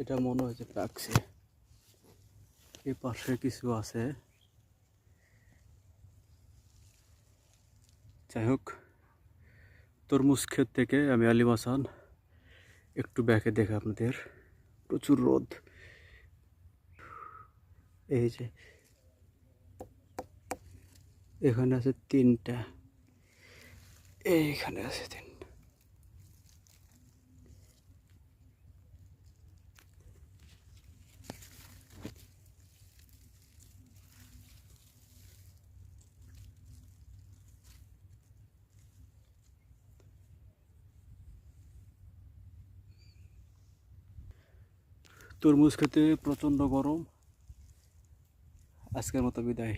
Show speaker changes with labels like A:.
A: এটা মনে হয় যে পাকছে। এই পাশে কিছু আছে। যাই হোক, তরমুজ ক্ষেত থেকে আমি আলিম হাসান একটু ব্যাকে দেখে আপনাদের। প্রচুর রোদ। এই যে এখানে আছে 3টা, এইখানে আছে 3টা। তরমুজ খেতে প্রচণ্ড গরম। আজকের মতো বিদায়।